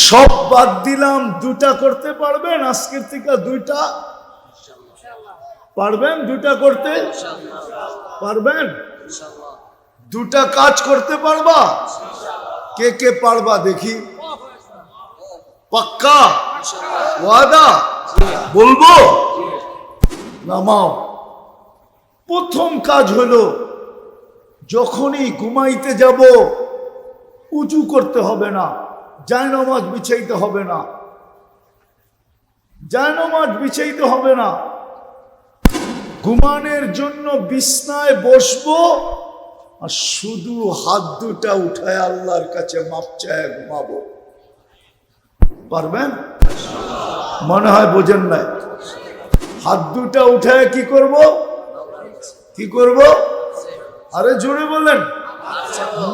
সব বাদ দিলাম, দুটা করতে পারবেন আজকের থেকে? দুইটা পারবেন? দুটা করতে পারবেন? দুটা কাজ করতে পারবা? কে কে পারবা দেখি? পাক্কা ওয়াদা? বলবো? নামাও। প্রথম কাজ হলো, যখনই ঘুমাইতে যাব উজু করতে হবে না, জায়নামাজ বিছাইতে হবে না, জায়নামাজ বিছাইতে হবে না। ঘুমানোর জন্য বিছনায় বসবো আর শুধু হাত দুটা উঠায় আল্লাহর কাছে মাপ চায় ঘুমাবো। পারবেন? মনে হয় বোঝেন নাই। হাত দুটা উঠায় কি করব? কি করব? আরে জোরে বলেন।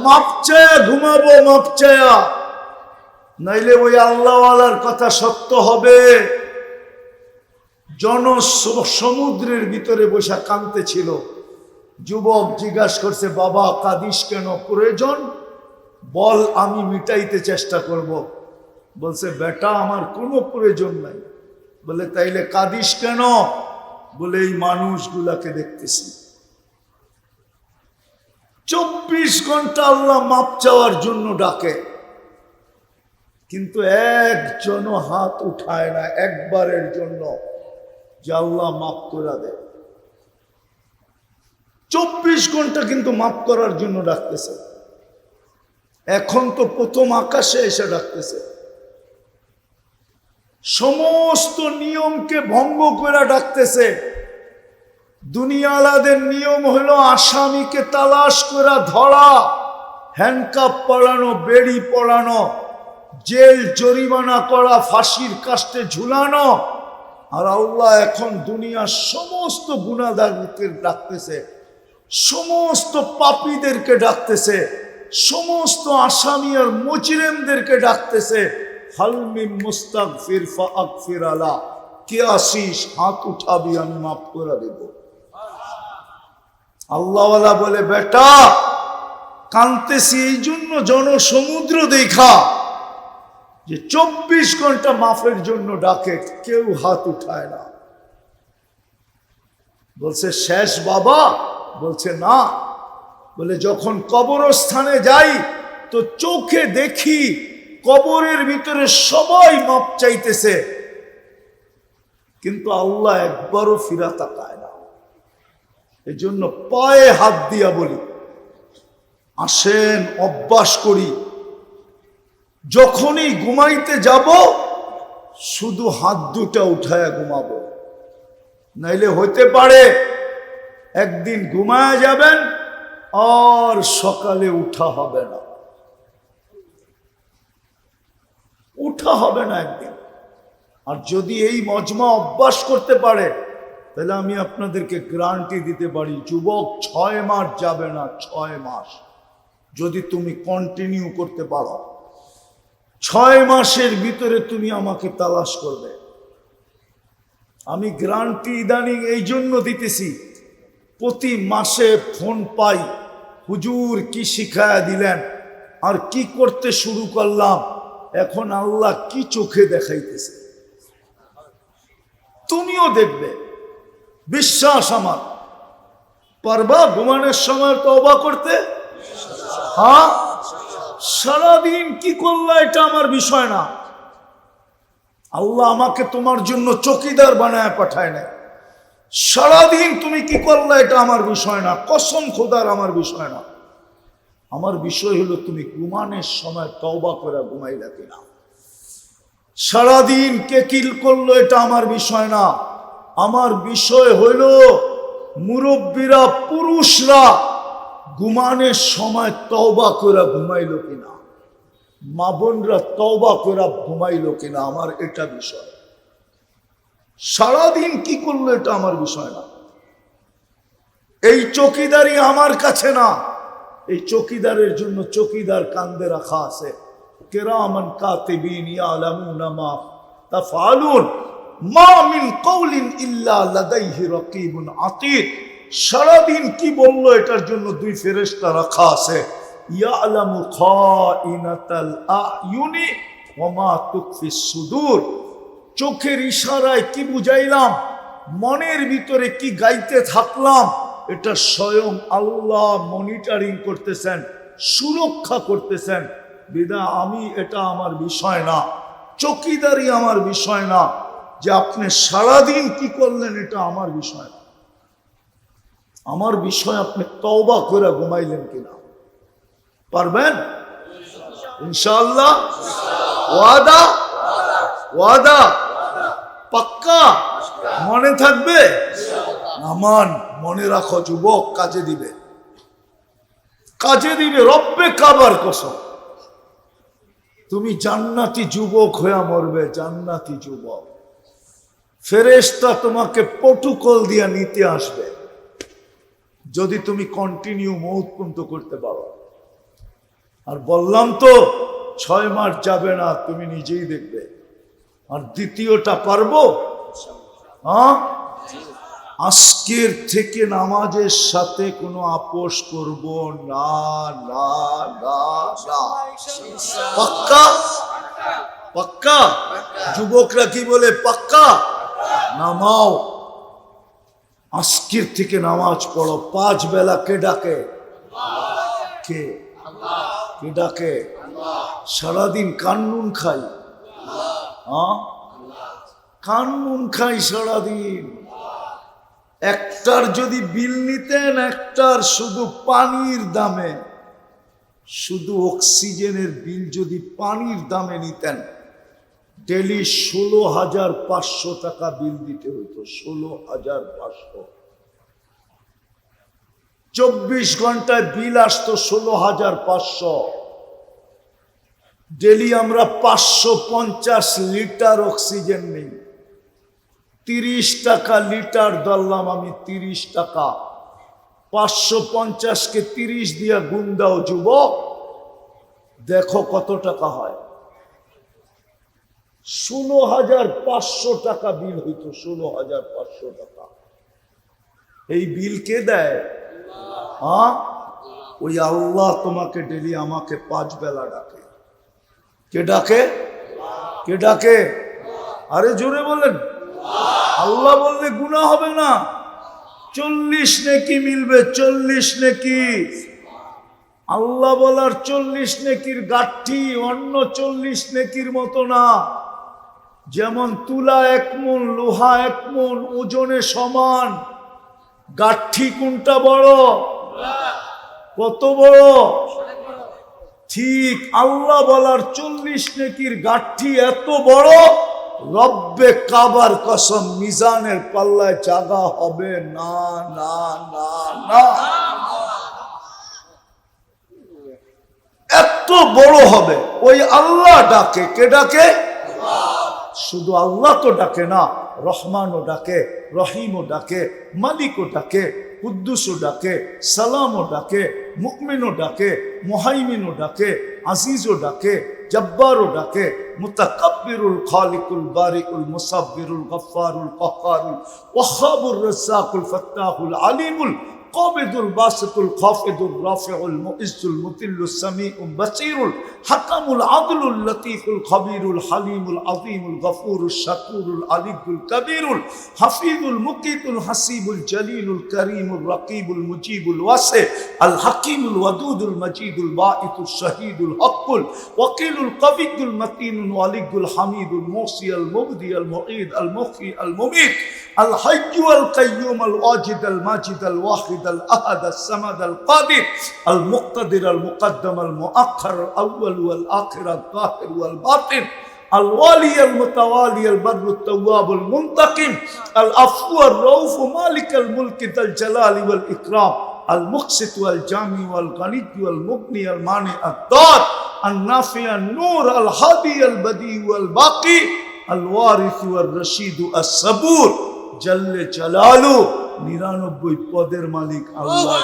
মাপ চায়া ঘুমাবো, মাপ চায়া। নাইলে ওই আল্লাহওয়ালার কথা সত্য হবে। সমুদ্রের ভিতরে বসে কাঁদতেছিল। যুবক জিজ্ঞাসা করছে, বাবা কাঁদিস কেন? প্রয়োজন বল, আমি মিটাইতে চেষ্টা করব। বলছে, বেটা আমার কোনো প্রয়োজন নাই। বলে, তাইলে কাঁদিস কেন? বলে, এই মানুষগুলাকে দেখতেছি। 24 ঘন্টা আল্লাহ মাপ চাওয়ার জন্য ডাকে, কিন্তু একজনও হাত উঠায় না একবারের জন্য যে আল্লাহ মাফ করে দেয়। 24 ঘন্টা কিন্তু মাফ করার জন্য ডাকতেছে। এখন তো প্রথম আকাশে এসে ডাকতেছে। সমস্ত নিয়মকে ভঙ্গ করে ডাকতেছে। দুনিয়ালাদের নিয়ম হলো আসামিকে তালাশ করে ধরা, হ্যান্ডকাপ পরানো, বেড়ি পরানো, জেল জরিমানা করা, ফাঁসির কাস্টে ঝুলানো। আর আল্লাহ এখন দুনিয়ার সমস্ত গুনাহগারদের ডাকতেছে, সমস্ত পাপীদেরকে ডাকতেছে, সমস্ত আসামি আর মুজরিমদেরকে ডাকতেছে। হাল মিন মুস্তাগফির ফাগফির আলা, কে আসিস? হাত উঠাবি, আমি মাফ করে দেব। আল্লাহওয়ালা বলে, বেটা কাঁদতেছি এই জন্য জনসমুদ্র দেখা যে 24 ঘন্টা মাফের জন্য ডাকে, কেউ হাত উঠায় না। বলছে, শেষ বাবা? বলছে, না। বলে, যখন কবরস্থানে যাই তো চোখে দেখি কবরের ভিতরে সবাই মাপ চাইতেছে, কিন্তু আল্লাহ একবারও ফিরা তাকায় না। এই জন্য পায়ে হাত দিয়া বলি, আসেন অভ্যাস করি, যখনই ঘুমাইতে যাব শুধু হাত দুটা উঠায় ঘুমাবো। নাইলে হইতে পারে একদিন ঘুমায় যাবেন আর সকালে উঠা হবে না, উঠা হবে না একদিন। আর যদি এই মজমা অভ্যাস করতে পারে, তাহলে আমি আপনাদেরকে গ্যারান্টি দিতে পারি, যুবক 6 মাস যাবে না। 6 মাস যদি তুমি কন্টিনিউ করতে পারো, 6 মাসের ভিতরে তুমি আমাকে তালাশ করবে। আমি গ্যারান্টি ইদানিং এই জন্য দিতেছি, প্রতি মাসে ফোন পাই, হুজুর কি শিখায়া দিলেন, আর কি করতে শুরু করলাম, এখন আল্লাহ কি চোখে দেখাইতেছে। তুমিও দেখবে, বিশ্বাস আমার। পারবা ঘুমানোর সময় তওবা করতে? হ্যাঁ। সারাদিন কি করলা এটা আমার বিষয় না। আল্লাহ আমাকে তোমার জন্য চৌকিদার বানায় পাঠায় না। সারাদিন তুমি কি করলা এটা আমার বিষয় না, কসম খোদার আমার বিষয় না। আমার বিষয় হলো তুমি ঘুমানোর সময় তওবা করে ঘুমাইলা কিনা। সারাদিন কে কিল করলো এটা আমার বিষয় না। আমার বিষয় হইল মুরব্বীরা, পুরুষরা ঘুমানোর সময় তওবা করে ঘুমাইলো কিনা, মা বোনরা তওবা করে ঘুমাইলো কিনা, আমার এটা বিষয়। সারাদিন কি করলো এটা আমার বিষয় না। এই চৌকিদারি আমার কাছে না। এই চৌকিদারের জন্য চৌকিদার কান্দে রাখা আছে, কিরামান কাতিবিন ইয়ালামুনা মা তাফআলুন মা মিন কওলিন ইল্লা লাদাইহি রাকিবুন আতীদ। সারাদিন কি বললো এটার জন্য 2 ফেরেশতা রাখা আছে। ইয়ালামু খাইনাতাল আয়ুনি ওমা তুকফিস সুদূর। চোখের ইশারায় কি বুঝাইলাম, মনের ভিতরে কি গাইতে থাকলাম, এটা স্বয়ং আল্লাহ মনিটরিং করতেছেন, সুরক্ষা করতেছেন। বিদা আমি, এটা আমার বিষয় না, চৌকিদারি আমার বিষয় না, যে আপনি সারাদিন কি করলেন এটা আমার বিষয় না। আমার বিষয় আপনি তওবা করে ঘুমাইলেন কিনা। পারবেন ইনশাআল্লাহ? ওয়াদা? ওয়াদা পাক্কা? মনে থাকবে? আমান মনে রাখো যুবক, কাজে দিবে, কাজে দিবে। রব্বে কাবার কসম, তুমি জান্নাতি যুবক হয়ে মরবে, জান্নাতি যুবক। ফেরেশতা তোমাকে প্রটোকল দিয়ে নিতে আসবে যদি তুমি কন্টিনিউ মৌত পর্যন্ত করতে পারো। আর বললাম তো 6 মাস যাবে না, তুমি নিজেই দেখবে। আর দ্বিতীয়টা পারবো, হ্যাঁ, আজকের থেকে নামাজের সাথে কোনো আপোষ করব না, না, না, না। পাক্কা? পাক্কা? যুবকরা কি বলে পাক্কা? নামাও, আজকের থেকে নামাজ পড়ো। 5 বেলা কে ডাকে? কে? কে ডাকে? সারাদিন কান্নুন খাই, কান্নুন খাই সারাদিন। একটার যদি বিল নিতেন, একটার শুধু পানির দামে, শুধু অক্সিজেনের বিল যদি পানির দামে নিতেন, ডেলি 16,500 টাকা বিল দিতে হতো। 16,500। 24 ঘন্টায় বিল আসতো 16,500। ডেলি আমরা 550 লিটার অক্সিজেন নেই। 30 টাকা লিটার ধরলাম আমি, 30 টাকা। 550-কে 30 দিয়া গুণ দাও যুবক, দেখো কত টাকা হয়। 16,500 টাকা বিল হইতো। 16,500 টাকা। এই বিল কে দেয়? হ্যাঁ, ওই আল্লাহ তোমাকে ডেলি, আমাকে 5 বেলা ডাকে। কে ডাকে? কে ডাকে? আরে জোরে বলেন। আল্লাহ বললে গুনাহ হবে না, 40 নেকি মিলবে। 40 নেকি। আল্লাহ বলার 40 নেকির গাঠি অন্য 40 নেকির মতো না। যেমন তুলা 1 মণ, লোহা 1 মণ, ওজনে সমান। গাঠি কোনটা বড়? কত বড়? ঠিক আল্লাহ বলার 40 নেকির গাঠি এত বড়, রব্বে কাবার কসম মিজানের পাল্লায় জায়গা হবে না, না, না, না। এত বড় হবে। ওই আল্লাহ ডাকে। কে ডাকে? শুধু আল্লাহ তো ডাকে না, রহমানও ডাকে, রহিমও ডাকে, মালিকও ডাকে, কুদ্দুসও ডাকে, সালামও ডাকে, মুকমিনও ডাকে, মুহাইমিনও ডাকে, আজিজও ডাকে, জব্বারও ডাকে, মুতাকাব্বিরুল খালিকুল বারিকুল মুসাব্বিরুল গফফারুল কাহ্হারুল ওয়াহ্হাবুর রাজ্জাকুল ফাত্তাহুল আলিমুল কাবিদুল বাসিতুল খাফিদুল রাফিউল মুইজ্জুল মুতিল্লুস সামিউল বাসীরুল হাকামুল আদলুল লতীফুল খবীরুল হালিমুল আযীমুল গফুরুশ শাকুরুল আলিয়ুল কবীরুল হাফিজুল মুকিতুল হাসিবুল জলিলুল করিমুল রকিবুল মুজিবুল ওয়াসি আল হাকিমুল ওয়াদুদুল মজিদুল বাঈতুশ শহীদুল হকুল ওয়াকিলুল কবিয়ুল মতিনুল ওয়ালিয়ুল হামিদুল মুসিয়াল মুবদিয়াল মুঈদ আল মুখী আল মুমীত আল হাইয়্যু আল কাইয়্যুম আল ওয়াজিদ আল মাজিদ আল ওয়াহিদ আল আহাদ আল সামাদ আল কাদির আল মুক্তাদির আল মুকদ্দম আল মুআখ্খার আল আউয়াল ওয়াল আখির আল যাহির ওয়াল বাতিন আল ওয়ালি আল মুতাওয়ালি আল বররু তাওয়াব আল মুনতাকিম আল আফু আর রউফ মালিক আল মুলক যাল জালালি ওয়াল ইকরাম আল মুকসিত ওয়াল জামি ওয়াল গনি ওয়াল মুগনি আল মানি আদ দার আল নাফি আল নূর আল হাদি আল বদি ওয়াল বাকি আল ওয়ারিস ওয়াল রশিদ আস সাবুর জল্লে জালালু 99 পদের মালিক আল্লাহ।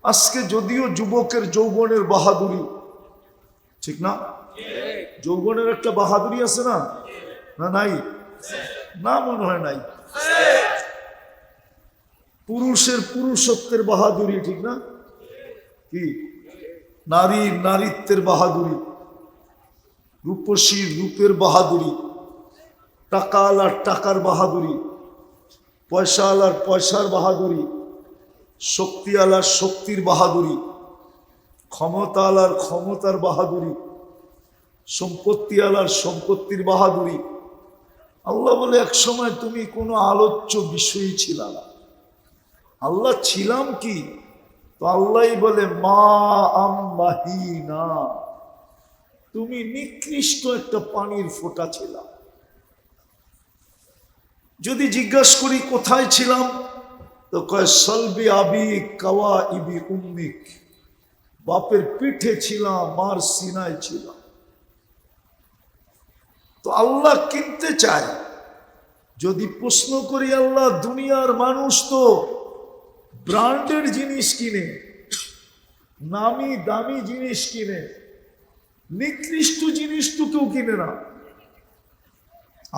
আজকে যদিও যুবকের যৌবনের বাহাদুরি, ঠিক না? যৌবনের একটা বাহাদুরি আছে না? না নাই? না মনে হয় নাই। পুরুষের পুরুষত্বের বাহাদুরি, ঠিক না? কি নারীর নারীত্বের বাহাদুরি, রূপসীর রূপের বাহাদুরি, টাকাওয়ালার টাকার বাহাদুরি, পয়সাওয়ালার পয়সার বাহাদুরি, শক্তিওয়ালার শক্তির বাহাদুরি, ক্ষমতাওয়ালার ক্ষমতার বাহাদুরি, সম্পত্তিওয়ালার সম্পত্তির বাহাদুরি। আল্লাহ বলে এক সময় তুমি কোনো আলোচ্য বিষয়ই ছিল না। আল্লাহ ছিলাম কি? তো আল্লাহই বলে মা আম্মাহিনা, তুমি নিকৃষ্ট একটা পানির ফোঁটা ছিলাম। যদি জিজ্ঞাসা করি কোথায় ছিলাম, তো কয় সলবি আবি কাওয়া ইবি উম্মিক, বাপের পিঠে ছিলাম, মার সিনায় ছিলাম। তো আল্লাহ কিনতে চায়। যদি প্রশ্ন করি আল্লাহ, দুনিয়ার মানুষ তো ব্র্যান্ডের জিনিস কিনে, নামি দামি জিনিস কিনে, নিকৃষ্ট জিনিস তো কেউ কিনে না।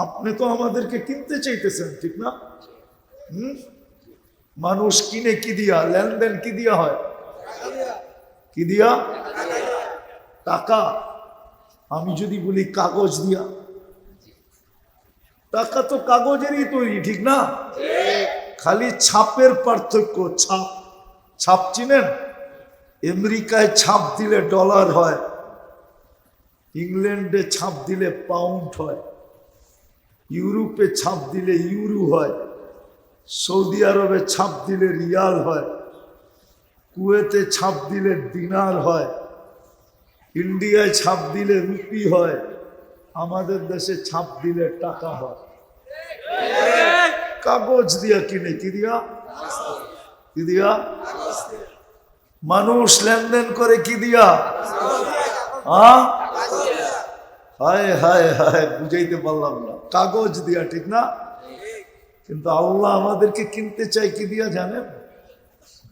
আপনি তো আমাদেরকে কিনতে চাইতেছেন, ঠিক না? মানুষ কিনে কি দিয়া? লেনদেন কি দিয়া হয়? কি দিয়া? টাকা। আমি যদি বলি কাগজ দিয়া, টাকা তো কাগজেরই তৈরি, ঠিক না? খালি ছাপের পার্থক্য। ছাপ, ছাপ চিনেন? আমেরিকায় ছাপ দিলে ডলার হয়, ইংল্যান্ডে ছাপ দিলে পাউন্ড হয়, ইউরোপে ছাপ দিলে ইউরো হয়, সৌদি আরবে ছাপ দিলে রিয়াল হয়, কুয়েতে ছাপ দিলে দিনার হয়, ইন্ডিয়ায় ছাপ দিলে রুপি হয়, আমাদের দেশে ছাপ দিলে টাকা হয়। কাগজ দিয়া কিনে। কি দিয়া? কি দিয়া? মানুষ লেনদেন করে কি দিয়া? হায় হায় হায়, বুঝাইতে পারলাম না। কাগজ দিয়া, ঠিক না? কিন্তু আল্লাহ আমাদেরকে কিনতে চাই কি দিয়া জানেন?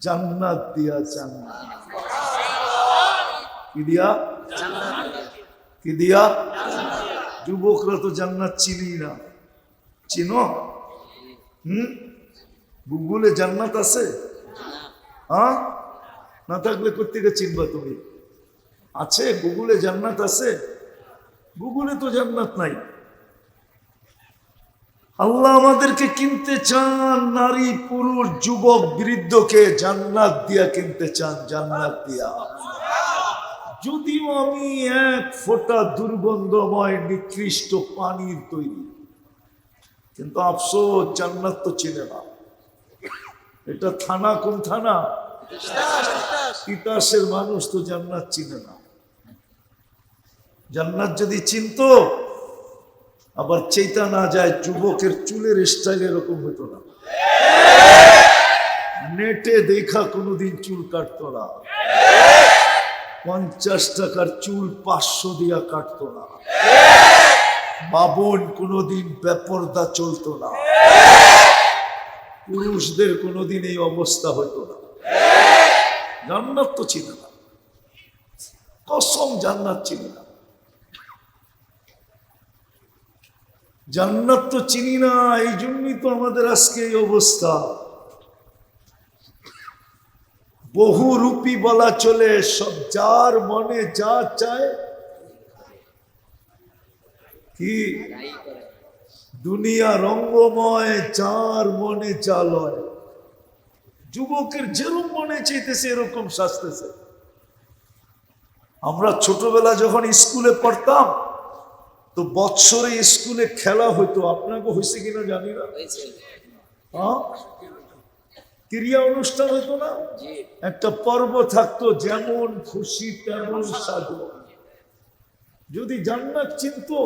জান্নাত দিয়া। জান্নাত কি দিয়া? কি দিয়া? যুবকরা তো জান্নাত চিনি না। চিনো? গুগলে জান্নাত আছে? না থাকলে কোত্থেকে চিনবা তুমি? আছে গুগলে জান্নাত আছে? গুগলে তো জান্নাত নাই। আল্লাহ আমাদেরকে কিনতে চান, নারী পুরুষ যুবক বৃদ্ধকে জান্নাত দিয়া কিনতে চান। জান্নাত দিয়া। যদিও আমি এক ফোঁটা দুর্গন্ধময় নিকৃষ্ট পানির তৈরি, কিন্তু আফসোস জান্নাত তো চিনে না। এটা থানা, কোন থানা? তিতাসের মানুষ তো জান্নাত চিনে না। জান্নাত যদি চিনতো, আবার চেতা না যায় যুবকের চুলের স্টাইল এরকম হতো না। নেটে দেখা কোনোদিন চুল কাটতো না। 50 টাকার চুল 500 দিয়া কাটতো না। বাবন কোনোদিন বেপরদা চলতো না। পুরুষদের কোনোদিন এই অবস্থা হতো না। জান্নাত তো ছিল না, কসম জান্নাত ছিল না। জান্নাত তো চিনি না, এই জন্যই তো আমাদের আজকে এই অবস্থা। বহুরূপী বলা চলে, সব যার মনে যা চায় কি দুনিয়া রঙ্গময়, যার মনে যা লয়। যুবকের যেরকম মনে চাইতেছে এরকম সাজতেছে। আমরা ছোটবেলা যখন স্কুলে পড়তাম, তো বৎসরে স্কুলে খেলা হইতো। আপনাকে হয়েছে কিনা জানি না। ক্রিয়া অনুষ্ঠান হইতো না? একটা পর্ব থাকতো, যেমন খুশি তেমন সাজো। যদি জান্নাত চিনতো,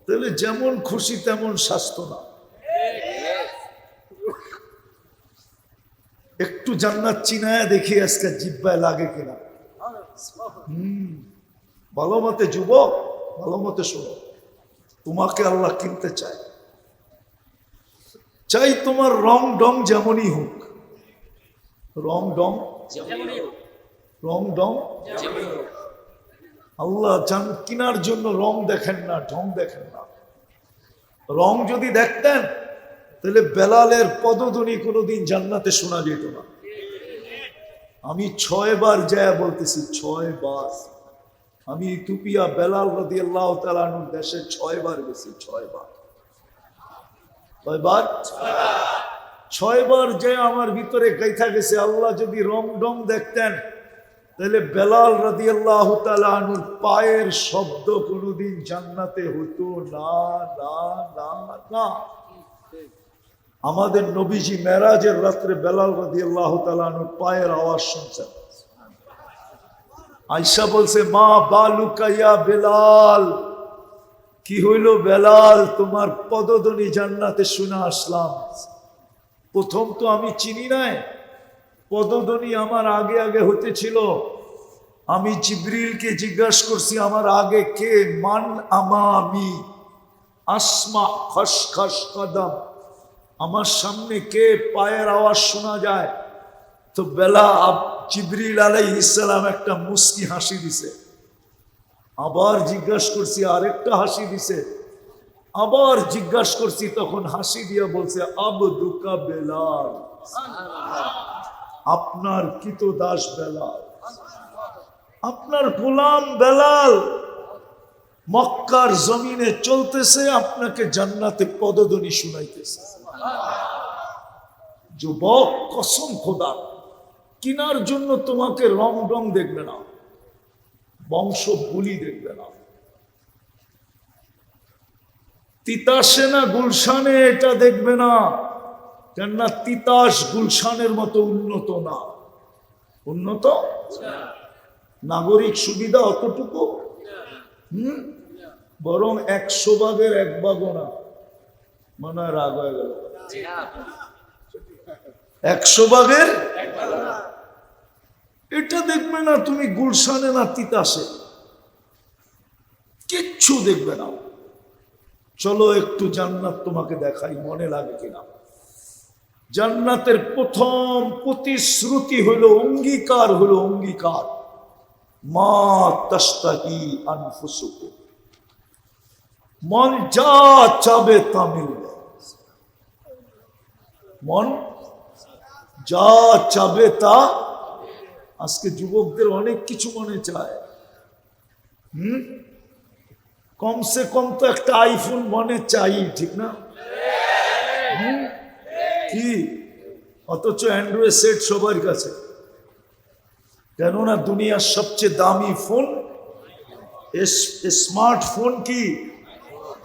তাহলে যেমন খুশি তেমন সাজতো না। একটু জান্নাত চিনায় দেখি আজকে জিব্বায় লাগে কিনা। ভালো মতে যুবক, ভালো মতে শোনো, তোমাকে আল্লাহ কিনতে চায়। চাই তোমার রং ডং যেমনই হোক, রং ডং, রং ডং। আল্লাহ জান কিনার জন্য রং দেখেন না, ঢং দেখেন না। রং যদি দেখতেন, তাহলে বেলালের পদধ্বনি কোনোদিন জান্নাতে শোনা যেত না। আমি 6 বার যায় বলতেছি, 6 বার। আমি ইথিওপিয়া বেলাল রাদিয়াল্লাহু তাআলা আনহুর দেশে 6 বার গেছি। 6 বার। কয়বার? 6 বার। যে আমার ভিতরে গাইথা গেছে, আল্লাহ যদি রং ডং দেখতেন তাহলে বেলাল রাদিয়াল্লাহু তাআলা আনহুর পায়ের শব্দ কোনোদিন জান্নাতে হতো না, না, না, না। আমাদের নবীজি মেরাজের রাত্রে বেলাল রাদিয়াল্লাহু তাআলা আনহুর পায়ের আওয়াজ শুনছেন। আয়েশা বলছে, মা বালুকা ইয়া বেলাল, কি হইল বেলাল, তোমার পদধ্বনি জান্নাতে শুনে আসলাম। প্রথম তো আমি চিনি নাই, পদধ্বনি আমার আগে আগে হতেছিল। আমি জিবরিলকে জিজ্ঞাসা করছি, আমার আগে কে? মান আমামি আসমা খসখস কদম, আমার সামনে কে? পায়ের আওয়াজ শোনা যায়। তো জিবরিল আলাইহিস সালাম একটা মুস্কি হাসি দিছে। আবার জিজ্ঞাসা করছি, আরেকটা হাসি দিছে। আবার জিজ্ঞাসা করছি, তখন হাসি দিয়া বলছে, আবদুকা বেলাল, আপনার কৃতদাস বেলাল, আপনার গোলাম বেলাল মক্কার জমিনে চলতেছে, আপনাকে জান্নাতে পদধ্বনি শুনাইতেছে। যুবক, কসম খোদা, কিনার জন্য তোমাকে রং রং দেখবে না, বংশ বুলি দেখবে না। তিতাসে না গুলশানে এটা দেখবে না, কেননা তিতাস গুলশানের মতো উন্নত না। উন্নত নাগরিক সুবিধা অতটুকু, বরং 100 ভাগের 1 ভাগও না। মনে হয় রাগ হয়ে গেল। 100 ভাগের এটা দেখবে না তুমি গুলশানে না তিতাসে, কিচ্ছু দেখবে না। চলো একটু জান্নাত তোমাকে দেখাই, মনে লাগে কিনা। জান্নাতের প্রথম প্রতিশ্রুতি হলো, অঙ্গীকার হলো, অঙ্গীকার, মা তাশতাহি আনফুসুকুম, মন যা চাবে তা মিলবে। মন যা চাবে তা। আজকে যুবকদের অনেক কিছু মনে চায়। কমসে কম তো একটা আইফোন মনে চাই, ঠিক না? কি অথচ অ্যান্ড্রয়েড সেট সবার কাছে। কেননা দুনিয়ার সবচেয়ে দামি ফোন, স্মার্টফোন কি?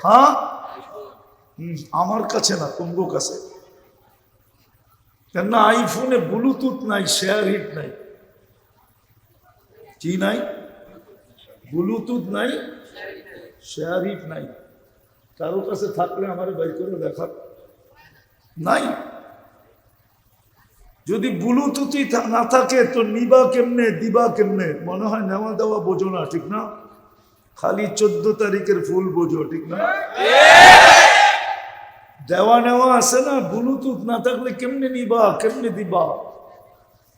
হ্যাঁ, আমার কাছে না, তোমার কাছে। কেননা আইফোনে ব্লুটুথ নাই, শেয়ার হিট নাই। কি নাই? ব্লুটুথ নাই, শেয়ার হিট নাই। কারো কাছে থাকলে আমার বের করে দেখা নাই। যদি ব্লুটুথই না থাকে তো নিবা কেমনে, দিবা কেমনে? মনে হয় নেওয়া দেওয়া বোঝো না, ঠিক না? খালি 14 তারিখের ফুল বোঝো, ঠিক না? দেওয়া নেওয়া আছে না। ব্লুটুথ না থাকলে কেমনে নিবা, কেমনে দিবা?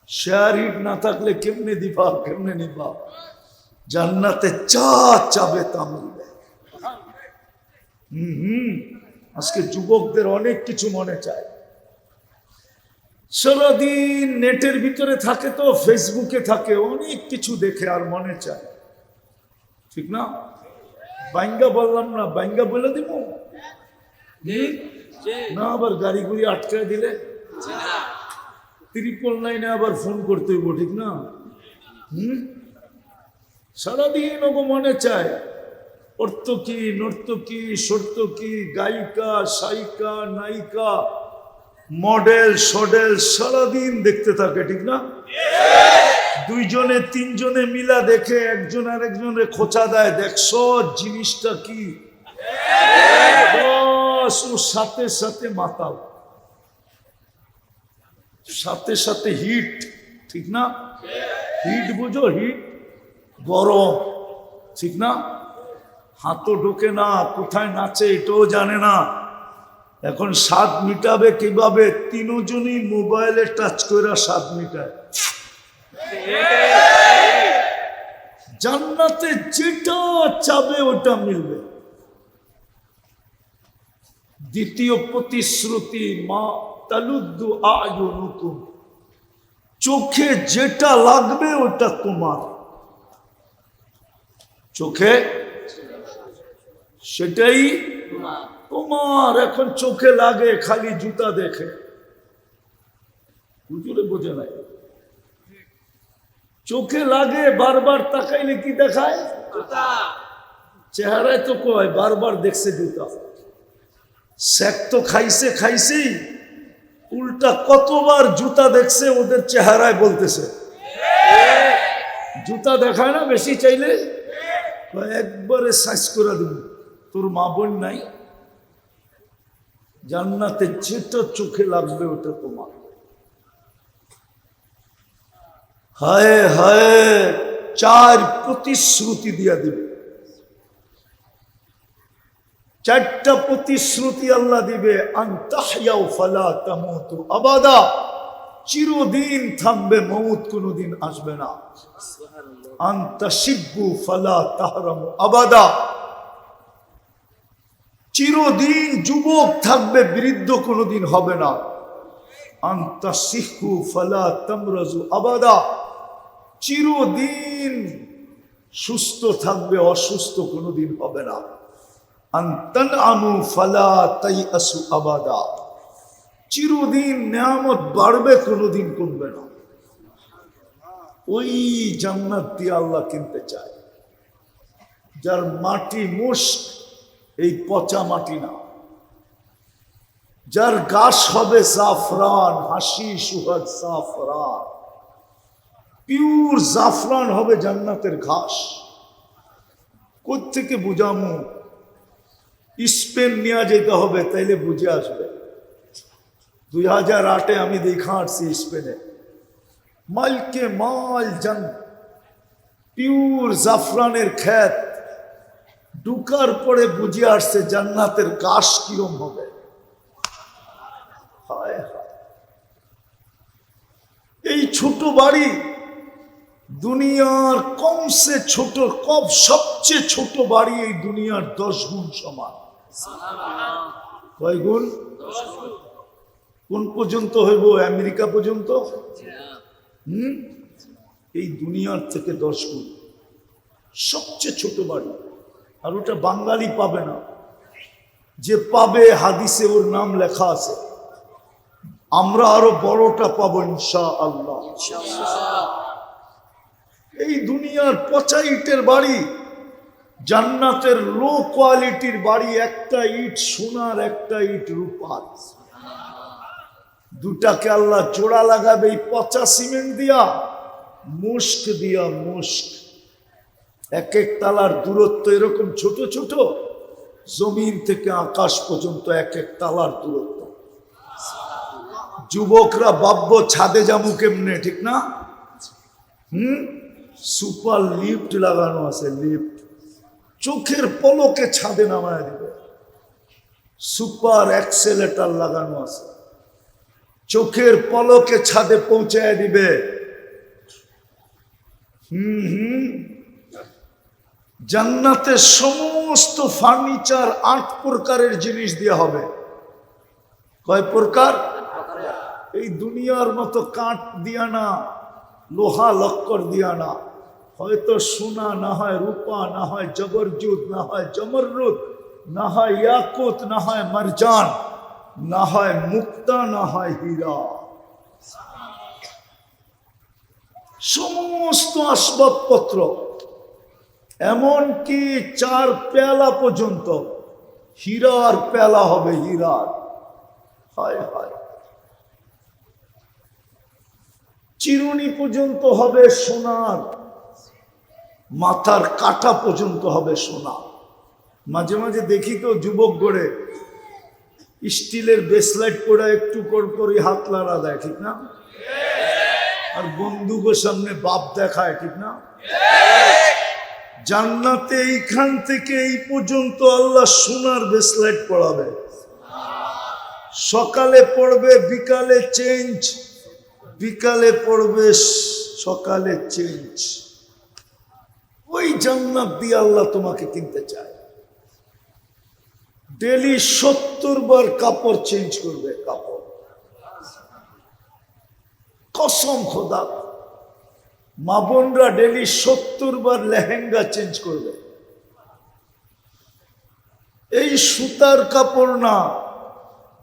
শেয়ার হিট না থাকলে কেমনে দিবা, কেমনে নিবা? জান্নাতে যা চাবে তা মিলবে। আজকে যুবকদের অনেক কিছু মনে চায়। সারাদিন নেটের ভিতরে থাকে, তো ফেসবুকে থাকে, অনেক কিছু দেখে আর মনে চায়, ঠিক না? বাইঙ্গা বললাম না, বাইঙ্গা বলে দিব না, আবার গাড়ি গুড়ি আটকায় দিলে 999 আবার ফোন করতে হইব, ঠিক না? সারাদিন ওগো মনে চায় অর্থকি, নর্তকী, সর্তকী, গায়িকা, সায়িকা, নায়িকা, মডেল, সডেল, সারাদিন দেখতে থাকে, ঠিক না? 2 জনে 3 জনে মিলা দেখে, একজন আর একজনের খোঁচা দেয়, দেখছো জিনিসটা কি? বস ও সাথে সাথে মাতাল, সাথে সাথে হিট, ঠিক না? হিট বুঝো? হিট গরম, ঠিক না? হাতও ঢোকে না, কোথায় নাচে এটাও জানে না। এখন স্বাদ মিটাবে কিভাবে? 3 জনই মোবাইলে টাচ করে স্বাদ মিটায়। জান্নাতে যেটা চাবে ওটা মিলবে। দ্বিতীয় প্রতিশ্রুতি, মা তালুদ্দু আয়ুনুকুম, চোখে যেটা লাগবে ওটা তোমার। চোখে, সেটাই তোমার। এখন চোখে লাগে খালি জুতা দেখে, হুজুরে বোঝে নাই। চোখে লাগে, বারবার তাকাইলে কি দেখায়? চেহারায় তো কয় বারবার দেখছে জুতা। শেখ তো খাইছে খাইছেই, উল্টা কতবার জুতা দেখছে ওদের চেহারায় বলতেছে। জুতা দেখায় না বেশি চাইলে, একবারে সাইজ করে দেব। তোর মা বোন নাই, জান্নাতে যেটা চোখে লাগবে ওটা তোমার। হায় হায়, 4 প্রতিশ্রুতি দিয়া দিবে। 4টা প্রতিশ্রুতি আল্লাহ দিবে। আনতাহইয়াউ ফালা তামুতু আবাদা, চিরদিন থাকবে, মউত কোনোদিন আসবে না। আনতাশিব্বু ফালা তাহরামু আবাদা, চিরদিন যুবক থাকবে, বৃদ্ধ কোনোদিন হবে না। আনতাসিহু ফালা তামরাজু আবাদা, চিরদিন সুস্থ থাকবে, অসুস্থ কোনোদিন হবে না। আনতানআমু ফালা তাইআসু আবাদা, চিরদিন নিয়ামত বাড়বে, কোনোদিন কমবে না। ওই জান্নাত দিয়ে আল্লাহ কিনতে চায়, যার মাটি মুশক, এই পচা মাটি না। যার গাছ হবে জাফরান, হাসি সুহাগ জাফরান, পিওর জাফরান হবে জান্নাতের ঘাস। কোত্থেকে বুঝামু? স্পেন নিয়ে যেতে হবে, তাইলে বুঝে আসবে। 2008-এ আমি দেখা আসছি স্পেনে, মালকে মাল পিওর জাফরানের ক্ষেত। ঢুকার পরে বুঝে আসছে জান্নাতের ঘাস কিরম হবে। এই ছোট বাড়ি দুনিয়ার কমসে ছোট, সবচেয়ে ছোট বাড়ি এই দুনিয়ার 10 গুণ সমান। কয় গুণ? কোন পর্যন্ত হইব? আমেরিকা পর্যন্ত। এই দুনিয়ার থেকে 10 গুণ সবচেয়ে ছোট বাড়ি। আর ওটা বাঙালি পাবে না, যে পাবে হাদিসে ওর নাম লেখা আছে। আমরা আরো বড়টা পাবো ইনশাআল্লাহ। এই দুনিয়ার পচা ইটের বাড়ি, জান্নাতের লো কোয়ালিটির বাড়ি। একটা ইট সোনার, একটা ইট রূপার। দুটাকে আল্লাহ জোড়া লাগাবে এই পচা সিমেন্ট দিয়া, মুস্ক দিয়া, মুস্ক। এক এক তালার দূরত্ব এরকম ছোট ছোট, জমিন থেকে আকাশ পর্যন্ত এক এক তালার দূরত্ব। যুবকরা ভাবব ছাদে যাবো কেমনে, ঠিক না? সুপার লিফট লাগানো আছে, লিফট চোখের পলকে ছাদে নামায় দিবে। সুপার অ্যাক্সেলেটার লাগানো আছে, চোখের পলকে ছাদে পৌঁছায় দিবে। জান্নাতে সমস্ত ফার্নিচার 8 প্রকারের জিনিস দেওয়া হবে। কয় প্রকার? এই দুনিয়ার মতো কাঠ দিয়া না, লোহা লক্কর দিয়া না। হয়তো সোনা, না হয় রূপা, না হয় জবরজুদ, না হয় জমররুদ, না হয় ইয়াকুত, না হয় মারজান, না হয় মুক্তা, না হয় হীরা। সমস্ত আসবাবপত্র, এমনকি 4 পেয়ালা পর্যন্ত হীরার পেয়ালা হবে, হীরার। হায় হায়, চিরুনি পর্যন্ত হবে সোনার, মাথার কাটা পর্যন্ত হবে সোনা। মাঝে মাঝে দেখি তো যুবক গড়ে স্টিলের ব্রেসলেট পরে একটু করে হাত লাড়া দেয়, ঠিক না? আর বন্দুকের সামনে বাপ দেখায়, ঠিক না? জান্নাতে এইখান থেকে এই পর্যন্ত আল্লাহ সোনার ব্রেসলেট পরাবে। সকালে পড়বে, বিকালে চেঞ্জ, বিকালে পড়বে, সকালে চেঞ্জ। ওই জান্নাত দিয়ে আল্লাহ তোমাকে কিনতে চায়। ডেলি 70 বার কাপড় চেঞ্জ করবে, কাপড়। কসম খোদা, মা বোনরা ডেলি 70 বার লেহেঙ্গা চেঞ্জ করবে। এই সুতার কাপড় না,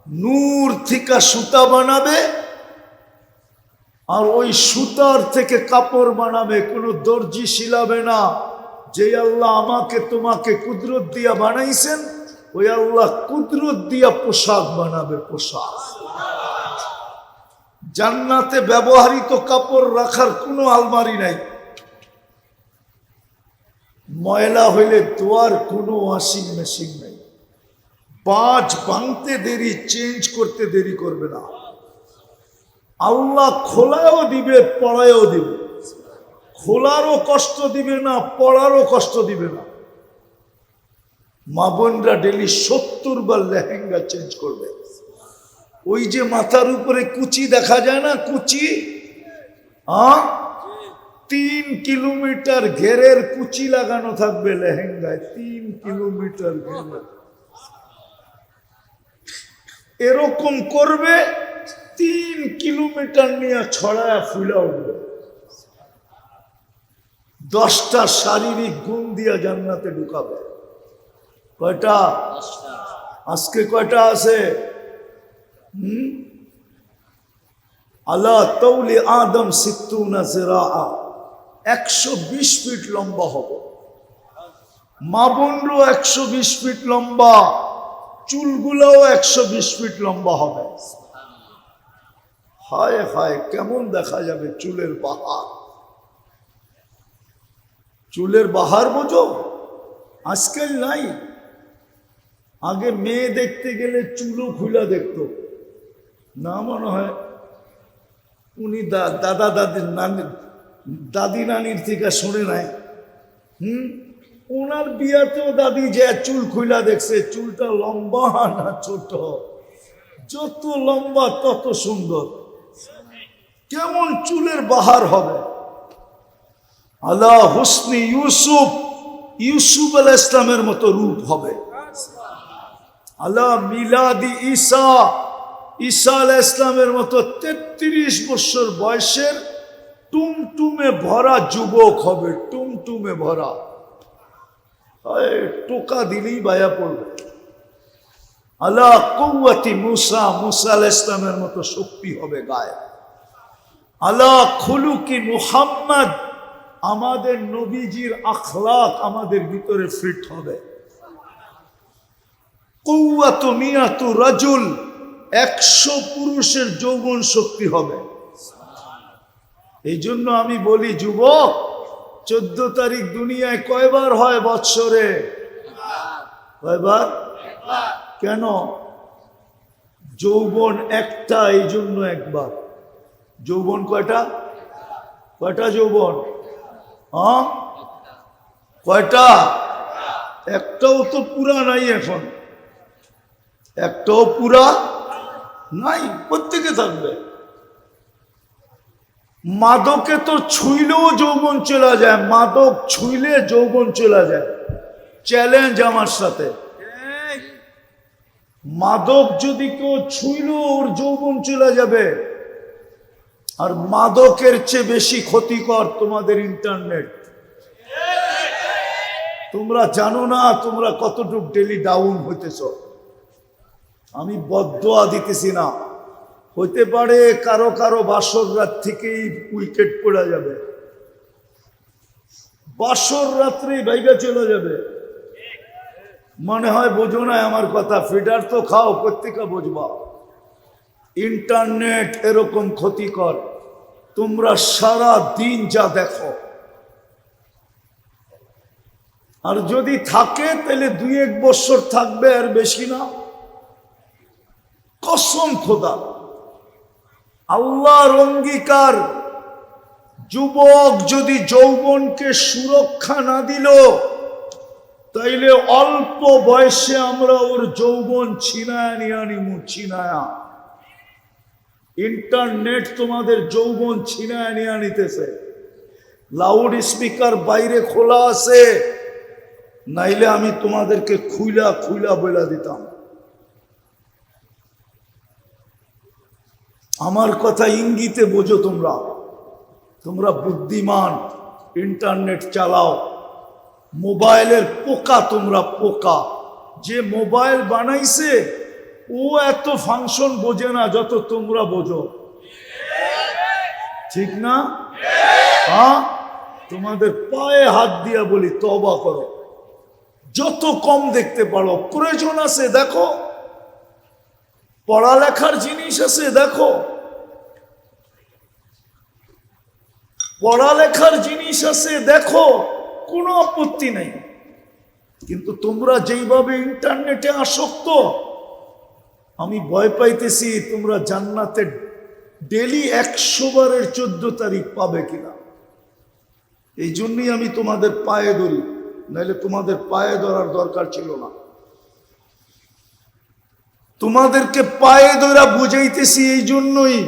নূর থেকে সুতা বানাবে, আর ওই সুতার থেকে কাপড় বানাবে। কোনো দর্জি শিলাবে না। যে আল্লাহ আমাকে তোমাকে কুদরত দিয়া বানাইছেন, ওই আল্লাহ কুদরত দিয়া পোশাক বানাবে। পোশাক জান্নাতে ব্যবহৃত কাপড় রাখার কোনো আলমারি নাই। ময়লা হইলে ধোয়ার কোনো ওয়াশিং মেশিন নাই। বাজ ভাঙতে দেরি, চেঞ্জ করতে দেরি করবে না। আল্লাহ খোলাও দিবে, পড়ায়ও দিবে। খোলারও কষ্ট দিবে না, পড়ারও কষ্ট দিবে না। মা বোনরা ডেলি 70 বার লেহেঙ্গা চেঞ্জ করবে। ওই যে মাথার উপরে কুচি দেখা যায় না, কুচি, 3 কিলোমিটার ঘেরের কুচি লাগানো থাকবে লেহেঙ্গায়। 3 কিলোমিটার ঘেরে এরকম করবে, 3 কিলোমিটার নিয়ে ছড়ায় ফুলা উঠবে। 10টা শারীরিক গুণ দিয়া জান্নাতে ঢুকাবে। কয়টা? আজকে কয়টা আছে? আলা তৌলি আদম 60 জিরাআ, 120 ফিট লম্বা হবে। মা বোনরও 120 ফিট লম্বা, চুলগুলোও 120 ফিট লম্বা হবে। হায় হায়, কেমন দেখা যাবে চুলের বাহার। চুলের বাহার বোঝো? আজকাল নাই। আগে মেয়ে দেখতে গেলে চুলও খুলা দেখতো না, মনে হয় উনি দাদা দাদির নানির, দাদি নানির থেকে শুনে নাই। ওনার বিয়াতেও দাদি যে চুল খুলা দেখছে, চুলটা লম্বা না ছোট। যত লম্বা তত সুন্দর। কেমন চুলের বাহার হবে। আলা হুসনি ইউসুফ, ইউসুফ আলাইহিস ইসলামের মতো রূপ হবে। আলা মিলাদি ঈসা, ঈসা আলাইহিস ইসলামের মতো 33 বছর বয়সের টুমটুমে ভরা যুবক হবে। টুমটুমে ভরা, টোকা দিলেই বায়া পড়বে। আলা কুওয়াতি মুসা, মুসা আলাইহিস ইসলামের মতো শক্তি হবে গায়ে। আলা খুলুকি মুহাম্মদ, আমাদের নবীজির আখলাক আমাদের ভিতরে ফিট হবে। কুওয়াতু মিয়াতু রাজুল, 100 পুরুষের যৌবন শক্তি হবে। এই জন্য আমি বলি, যুবক, 14 তারিখ দুনিয়ায় কয়বার হয় বৎসরে? কয়বার? কেন? যৌবন একটা, এই জন্য একবার। যৌবন কয়টা? কয়টা যৌবন? কয়টা? একটাও তো পুরা নাই এখন। একটাও পুরা নাই, প্রত্যেকে থাকবে। মাদকে তো ছুঁইলেও যৌবন চলে যায়। মাদক ছুঁইলে যৌবন চলে যায়। চ্যালেঞ্জ আমার সাথে। মাদক যদি কেউ ছুঁইলেও ওর যৌবন চলে যাবে। আর মাদকের চেয়ে বেশি ক্ষতিকর তোমাদের ইন্টারনেট। তোমরা জানো না তোমরা কতটুকু ডেলি ডাউন হইতেছ। আমি বদদোয়া দিতেছি না, হইতে পারে কারো কারো বাসর রাত থেকেই উইকেট পড়ে যাবে। বাসর রাত্রেই বাইগা চলে যাবে। মনে হয় বোঝো না আমার কথা। ফিডার তো খাও, প্রত্যেকে বুঝবা। ইন্টারনেট এরকম ক্ষতিকর, তোমরা সারা দিন যা দেখো। আর যদি থাকে তাহলে 2-1 বছর থাকবে, আর বেশি না। কসম খোদা, আল্লাহর অঙ্গীকার। যুবক যদি যৌবনকে সুরক্ষা না দিল, তাইলে অল্প বয়সে আমরা ওর যৌবন ছিনায়া নিয়ে আনিমু। ছিনায়া। ইন্টারনেট তোমাদের যৌবন ছিনায়া নিয়ে আনিতেছে। লাউড স্পিকার বাইরে খোলা আছে, নাইলে আমি তোমাদেরকে খুইলা খুইলা বইলা দিতাম। আমার কথা ইঙ্গিতে বোঝো তোমরা। তোমরা বুদ্ধিমান, ইন্টারনেট চালাও। মোবাইলের পোকা তোমরা, পোকা। যে মোবাইল বানাইছে ও এত ফাংশন বোঝে না যত তোমরা বোঝো, ঠিক না? হ্যাঁ, তোমাদের পায়ে হাত দিয়া বলি তওবা করো, যত কম দেখতে পারো। প্রয়োজন আছে দেখো, পড়ালেখার জিনিস আছে দেখো, পড়ালেখার জিনিস আছে দেখো, কোনো আপত্তি নাই। কিন্তু তোমরা যেইভাবে ইন্টারনেটে আসক্ত, আমি ভয় পাইতেছি তোমরা জান্নাতে ডেলি 100 বারের 14 তারিখ পাবে কিনা। এই জন্যই আমি তোমাদের পায়ে ধরি, নাহলে তোমাদের পায়ে ধরার দরকার ছিল না। তোমাদেরকে পায়ে ধরা বুঝাইতেছি এই জন্যই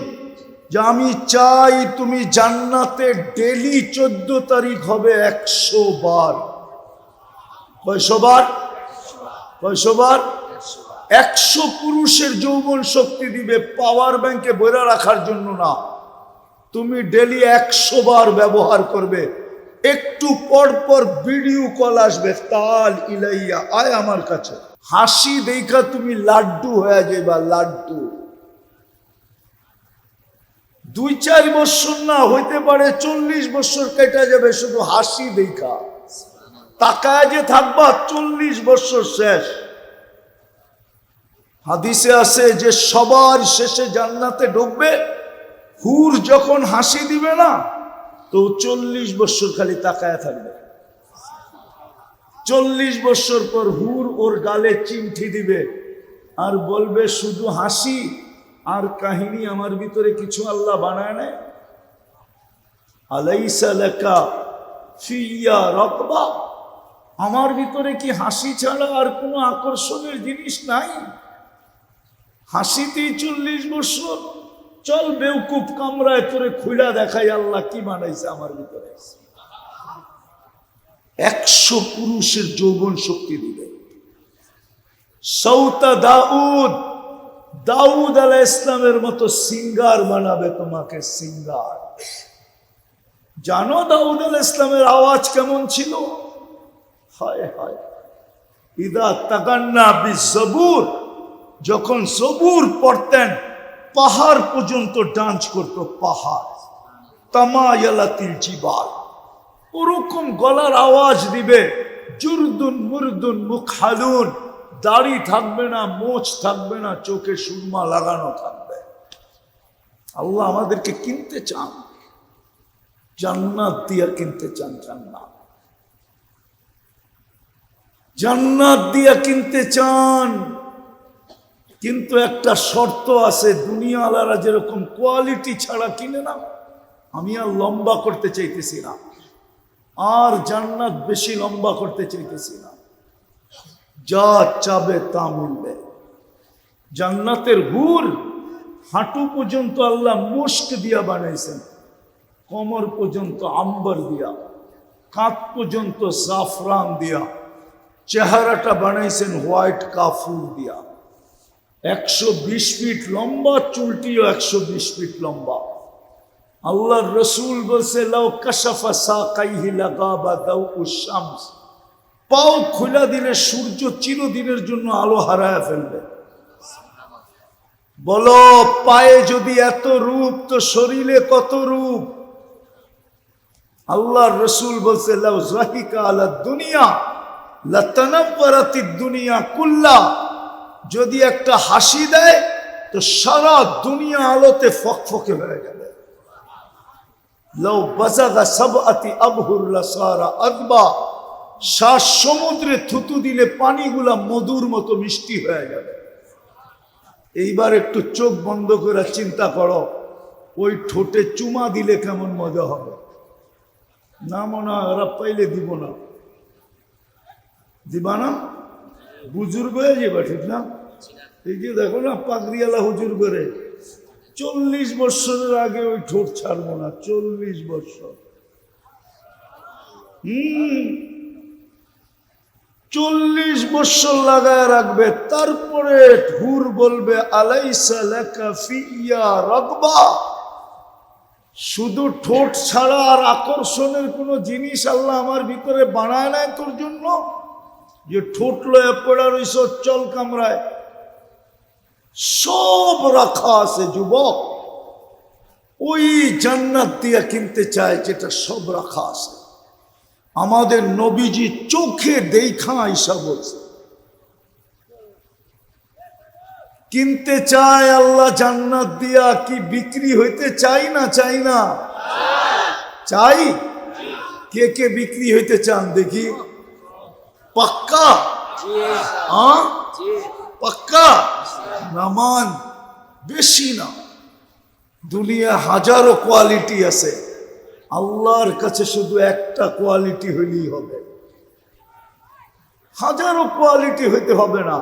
যে আমি চাই তুমি জান্নাতে ডেলি 14 তারিখ হবে 100 বার। কয়শো বার? কয়শো বার? 100 পুরুষের যৌবন শক্তি দিবে পাওয়ার ব্যাংকে বইরা রাখার জন্য না, তুমি ডেলি 100 বার ব্যবহার করবে। একটু পর পর ভিডিও কল আসবে, তাল ইলাইয়া, আয় আমার কাছে, হাসি দেখা তুমি লাড্ডু হয়ে যাবা, লাড্ডু। 2-4 বছর না হইতে পারে 40 বছর কেটে যাবে শুধু হাসি দেখা, তাকায় যে থাকবা 40 বছর শেষ। হাদিসে আছে যে সবার শেষে জান্নাতে ঢুকবে হুর যখন হাসি দিবে না, তো 40 বছর খালি তাকায় থাকবে। 40 বছর পর হুর ওর গালে চিমটি দিবে আর বলবে শুধু হাসি আর কাহিনী, আমার ভিতরে কিছু আল্লাহ বানায় নাই। আলাইসা লাকা ফিয়া রাকবা, আমার ভিতরে কি হাসি ছাড়া আর কোনো আকর্ষণের জিনিস নাই? হাসিতেই 40 বছর, চল বেউকুফ কামরায় তোরে খুইলা দেখাই আল্লাহ কি বানাইছে আমার ভিতরে। 100 পুরুষের যৌবন শক্তি দিবে। সৌতা দাউদ, দাউদ আলাইহিস ইসলামের মতো সিঙ্গার বানাবে তোমাকে, সিঙ্গার। জানো দাউদ আলাইহিস ইসলামের আওয়াজ কেমন ছিল? হায় হায়, ইদা তাগান্না বিজবুর, যখন জবুর পড়তেন পাহাড় পর্যন্ত ডান্স করতো, পাহাড়। তামায়ালাতিল জিবাল, ওরকম গলার আওয়াজ দিবে। জুরদুন মুরদুন মুখালুন, দাড়ি থাকবে না, মোচ থাকবে না, চোখে সুরমা লাগানো থাকবে। আল্লাহ আমাদেরকে কিনতে চান, জান্নাত দিয়া কিনতে চান, জান্নাত, জান্নাত দিয়া কিনতে চান। কিন্তু একটা শর্ত আছে, দুনিয়া আলারা যেরকম কোয়ালিটি ছাড়া কিনে না। আমি আর লম্বা করতে চাইতেছি না, আর জান্নাত বেশি লম্বা করতে চাইতেছি না, যা চাবে তা মিলবে। জান্নাতের হুর হাঁটু পর্যন্ত আল্লাহ মুস্ক দিয়া বানাইছেন, কোমর পর্যন্ত আম্বর দিয়া, কাঁধ পর্যন্ত জাফরান দিয়া, চেহারাটা বানাইছেন হোয়াইট কাফুর দিয়া। 120 ফিট লম্বা, চুলটিও 120 ফিট লম্বা। আল্লাহর রসুল বলছে লাউ কাশাফা সাকাইহি লাগাবা দাউউশ শামস, পাও খুলে দিলে সূর্য চিরদিনের জন্য আলো হারায় ফেলবে। বলো, পায়ে যদি এত রূপ, তো শরীরে কত রূপ? আল্লাহর রসুল বলছে লাউ যাহিকা আলা দুনিয়া লাতানাওয়ারাতিদ দুনিয়া কুল্লা, যদি একটা হাসি দেয় তো সারা দুনিয়া আলোতে ফকফকে হয়ে যাবে। লাউ বাজাগা সাবআতি আবহুর লাসারা আদবা, 7 সমুদ্রে থুতু দিলে পানিগুলা মধুর মতো মিষ্টি হয়ে যাবে। এইবার একটু চোখ বন্ধ করে চিন্তা করো, ওই ঠোঁটে চুমা দিলে কেমন মজা হবে। না মনে হয় ওরা পাইলে দিব না, দিবা না, বুজুর্গ হয়ে যাবে, ঠিক না? এই যে দেখো না পাগড়িওয়ালা হুজুর করে, 40 বছরের আগে ওই ঠোঁট ছাড়বো না, 40 বছর। 40 বছর লাগায় রাখবে, তারপরে হুর বলবে আলাইসা লাকা ফিয়া রাগবা। শুধু ঠোঁট ছাড়া আর আকর্ষণের কোনো জিনিস আল্লাহ আমার ভিতরে বানায় নাই তোর জন্য? যে ঠোঁট লয়ে পড়া রইছ চল কামরায়, সব রাখা আছে যুবক। ওই জান্নাত দিয়া কিনতে চায় যেটা সব রাখা আছে। আমাদের নবীজি চোখে দেখা আইসা বলছে কিনতে চায় আল্লাহ জান্নাত দিয়া। কি বিক্রি হইতে চাই না চাই না? চাই। কে কে বিক্রি হইতে চান দেখি? পাক্কা? পাক্কা? নামান বেশি না। দুনিয়া হাজারো কোয়ালিটি আছে, আল্লাহর কাছে শুধু একটা কোয়ালিটি হইলেই হবে। হাজারো কোয়ালিটি হইতে হবে না,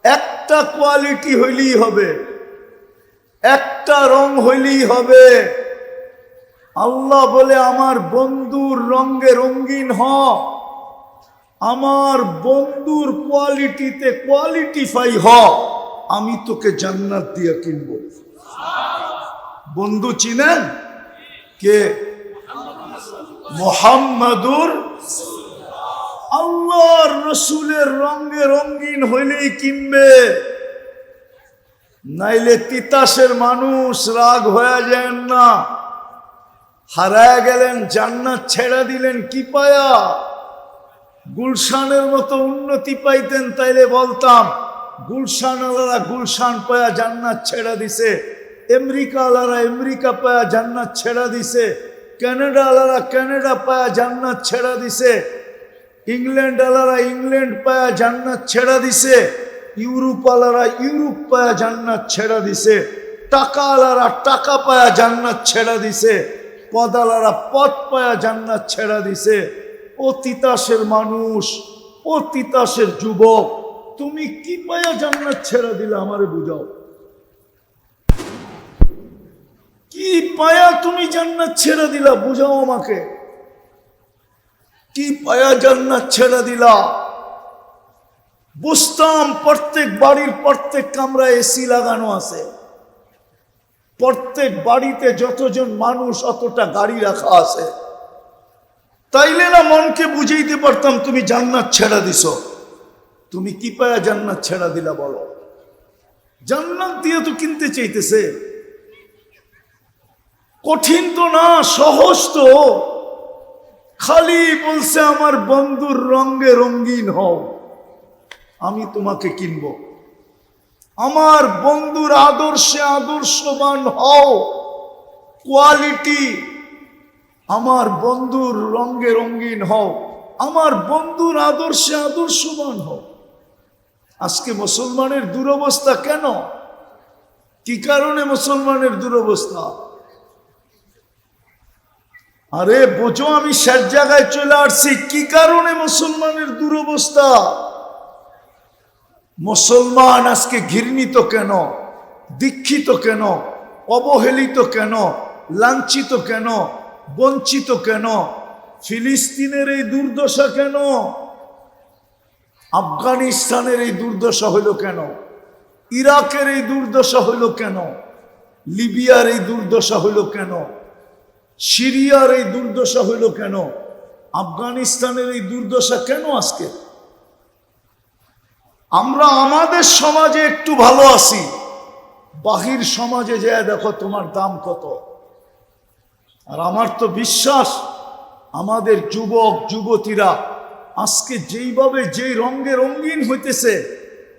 একটা কোয়ালিটি হইলেই হবে, একটা রং হইলেই হবে। আল্লাহ বলে আমার বন্ধুর রঙে রঙিন হ, আমার বন্ধুর কোয়ালিটিতে কোয়ালিটিফাই হ, আমি তোকে জান্নাত দিয়ে কিনব। বন্ধু চিনেন কে? মুহাম্মাদুর। আল্লাহর রসুলের রঙে রঙিন হইলেই কিনবে, নাইলে তিতাসের মানুষ রাগ হয়ে যান না। হারায় গেলেন, জান্নাত ছেড়ে দিলেন কি পায়া? গুলশানের মতো উন্নতি পাইতেন তাইলে বলতাম গুলশান আলারা গুলশান পায়া জান্নাত ছেড়ে দিছে, আমেরিকা আলারা আমেরিকা পায়া জান্নাত ছেড়ে দিছে, কানাডা আলারা কানাডা পায়া জান্নাত ছেড়ে দিছে, ইংল্যান্ড আলারা ইংল্যান্ড পায়া জান্নাত ছেড়ে দিছে, ইউরোপ আলারা ইউরোপ পায়া জান্নাত ছেড়ে দিছে, টাকা আলারা টাকা পায়া জান্নাত ছেড়ে দিছে, পদ আলারা পদ পায়া জান্নাত ছেড়ে দিছে। ও তিতাসের মানুষ, ও তিতাসের যুবক, তুমি কি পায়া জান্নাত ছেড়ে দিলে আমারে বুঝাও। কি পায়া তুমি জান্নাত ছেড়ে দিলা বুঝাও আমাকে। কি পায়া জান্নাত ছেড়ে দিলা? বুঝতাম প্রত্যেক বাড়ির প্রত্যেক কামরায় এসি লাগানো আছে, প্রত্যেক বাড়িতে যতজন মানুষ অতটা গাড়ি রাখা আছে, তাইলে না মনকে বুঝাইতে পারতাম তুমি জান্নাত ছেড়ে দিছ। তুমি কি পায়া জান্নাত ছেড়ে দিলা বলো? জান্নাত দিয়ে তো কিনতে চাইতেছে, কঠিন তো না, সহজ তো। খালি বলছে আমার বন্ধুর রঙে রঙিন হও, আমি তোমাকে কিনব। আমার বন্ধুর আদর্শে আদর্শবান হও, কোয়ালিটি। আমার বন্ধুর রঙে রঙিন হও, আমার বন্ধুর আদর্শে আদর্শবান হও। আজকে মুসলমানের দুরবস্থা কেন? কি কারণে মুসলমানের দুরবস্থা? আরে বোঝো, আমি শেষ জায়গায় চলে আসছি। কি কারণে মুসলমানের দুরবস্থা? মুসলমান আজকে ঘৃণিত কেন, দীক্ষিত কেন, অবহেলিত কেন, লাঞ্ছিত কেন, বঞ্চিত কেন? ফিলিস্তিনের এই দুর্দশা কেন? আফগানিস্তানের এই দুর্দশা হইল কেন? ইরাকের এই দুর্দশা হইল কেন? লিবিয়ার এই দুর্দশা হইল কেন? সিরিয়ার এই দুর্দশা হইল কেন? আফগানিস্তানের এই দুর্দশা কেন আজকে? আমরা আমাদের সমাজে একটু ভালো আছি, বাহির সমাজে যায় দেখো তোমার দাম কত। আর আমার তো বিশ্বাস আমাদের যুবক যুবতীরা আজকে যেইভাবে যেই রঙে রঙিন হইতেছে,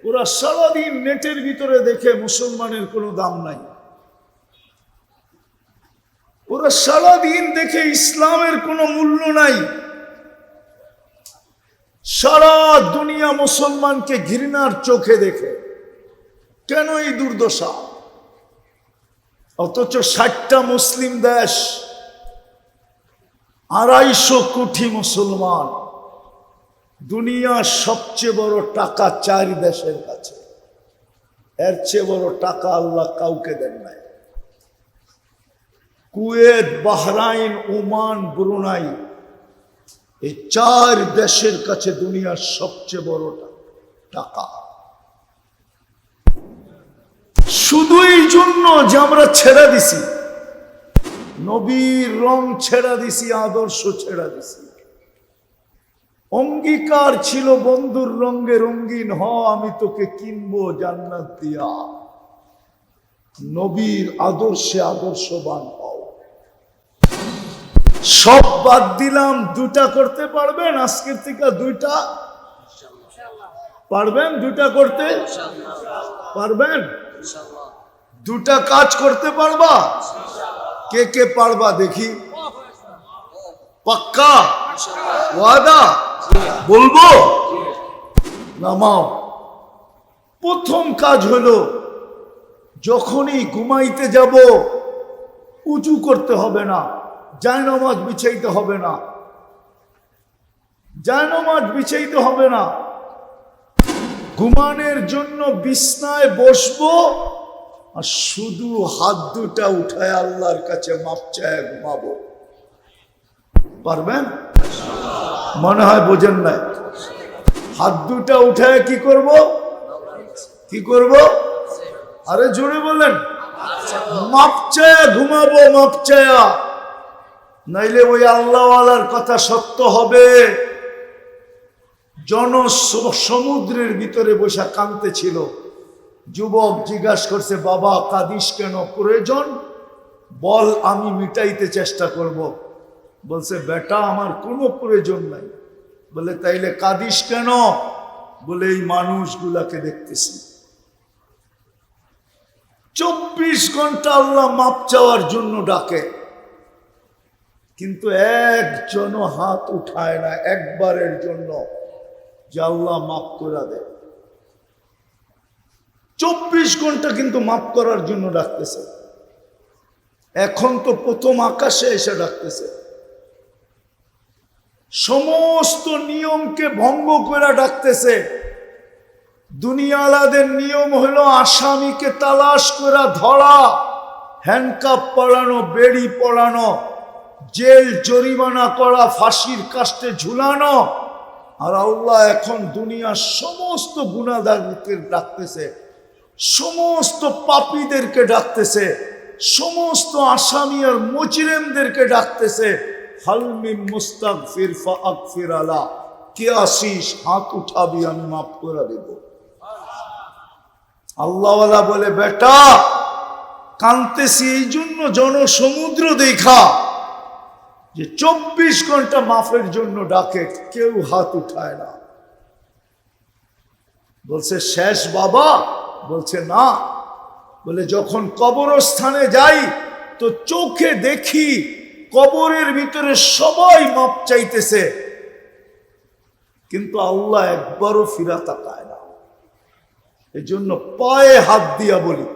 ওরা সারাদিন নেটের ভিতরে দেখে মুসলমানের কোনো দাম নাই। ওরা সারাদিন দেখে ইসলামের কোনো মূল্য নাই। সারা দুনিয়া মুসলমানকে ঘৃণার চোখে দেখে। কেন এই দুর্দশা? অথচ 60টা মুসলিম দেশ, 250 কোটি মুসলমান, দুনিয়ার সবচেয়ে বড় টাকা 4 দেশের কাছে। এর চেয়ে বড় টাকা আল্লাহ কাউকে দেন নাই। কুয়েত, বাহরাইন, ওমান, ব্রুনাই, এই 4 দেশের কাছে দুনিয়ার সবচেয়ে বড় টাকা। শুধু এই জন্য যে আমরা ছেড়ে দিছি, নবীর রং ছেড়ে দিছি, আদর্শ ছেড়ে দিছি। অঙ্গীকার ছিল বন্ধুর রঙে রঙিন হ, আমি তোকে কিনবো জান্নাত দিয়া। নবীর আদর্শে আদর্শবান হও। সব বাদ দিলাম, দুটা করতে পারবেন আজকের থেকে? দুইটা পারবেন? দুটা করতে পারবেন? দুটা কাজ করতে পারবা? কে কে পারবা দেখি? পাক্কা ওয়াদা? বলবো? নামাও। প্রথম কাজ হলো, যখনই ঘুমাইতে যাব উজু করতে হবে না, জায়নামাজ বিছাইতে হবে না, জায়নামাজ বিছাইতে হবে না। ঘুমানোর জন্য বিছনায় বসবো আর শুধু হাত দুটা উঠায় আল্লাহর কাছে মাপ চায় ঘুমাবো। পারবেন? মনে হয় বোঝেন নাই। হাত দুটা উঠায় কি করব? কি করব? আরে জোরে বলেন। মাপ চায়া ঘুমাবো, মাপ চায়া। নাইলে ওই আল্লাহওয়ালার কথা সত্য হবে। সমুদ্রের ভিতরে বসে কাঁদতে ছিল। যুবক জিজ্ঞাসা করছে, বাবা কাঁদিস কেন? প্রয়োজন বল, আমি মিটাইতে চেষ্টা করব। বলছে, বেটা আমার কোনো প্রয়োজন নাই। বলে, তাইলে কাঁদিস কেন? বলে, এই মানুষগুলাকে দেখতেছি 24 ঘন্টা আল্লাহ মাপ চাওয়ার জন্য ডাকে, কিন্তু একজনও হাত উঠায় না একবারের জন্য যে আল্লাহ মাফ করে দেয়। 24 ঘন্টা কিন্তু মাফ করার জন্য ডাকতেছে। এখন তো প্রথম আকাশে এসে ডাকতেছে। সমস্ত নিয়মকে ভঙ্গ করে ডাকতেছে। দুনিয়ালাদের নিয়ম হলো আসামিকে তালাশ করে ধরা, হ্যান্ডকাপ পরানো, বেড়ি পরানো, জেল জরিমানা করা, ফাঁসির কাস্টে ঝুলানো। আর আল্লাহ এখন দুনিয়ার সমস্ত গুনাহগারকে ডাকতেছে, সমস্ত পাপীদেরকে ডাকতেছে, সমস্ত আসামি আর মুজরিমদেরকে ডাকতেছে। হালমিন মুস্তাগফির ফাগফির আলা, কে আসিস? হাত উঠাবি, আমি মাফ করে দেব। আল্লাহওয়ালা বলে, বেটা কাঁদতেছি এই জন্য জনসমুদ্র দেখা যে 24 ঘন্টা মাফের জন্য ডাকে, কেউ হাত উঠায় না। বলছে, শেষ বাবা? বলছে, না। বলে, যখন কবরস্থানে যাই তো চোখে দেখি কবরের ভিতরে সবাই মাপ চাইতেছে, কিন্তু আল্লাহ একবারও ফিরা তাকায় না। এই জন্য পায়ে হাত দিয়া বলি,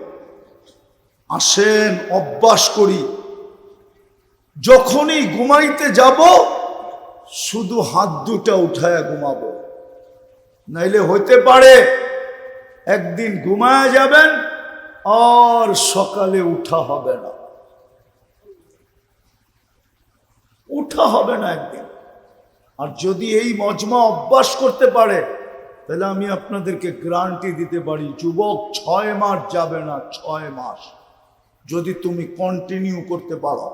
আসেন অভ্যাস করি, যখনই ঘুমাইতে যাব শুধু হাত দুটা উঠায়া ঘুমাবো। নাইলে হইতে পারে একদিন ঘুমায়া যাবেন আর সকালে উঠা হবে না, উঠা হবে না একদিন। আর যদি এই মজমা অভ্যাস করতে পারে, তাহলে আমি আপনাদেরকে গ্যারান্টি দিতে পারি, যুবক 6 মাস যাবে না, 6 মাস যদি তুমি কন্টিনিউ করতে পারো।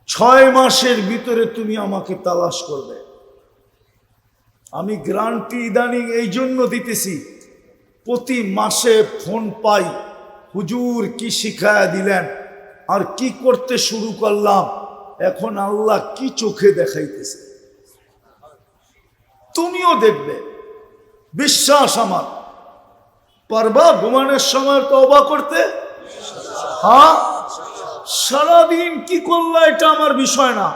6 মাসের ভিতরে তুমি আমাকে তালাশ করবে। আমি গ্যারান্টি ইদানিং এই জন্য দিতেছি, প্রতি মাসে ফোন পাই, হুজুর কি শিখায়া দিলেন, আর কি করতে শুরু করলাম, এখন আল্লাহ কি চোখে দেখাইতেছে তুমিও দেখবে। বিশ্বাস আমার। পারবা ঘুমানোর সময় তওবা করতে? হ্যাঁ। সারাদিন কি করলা এটা আমার বিষয় না।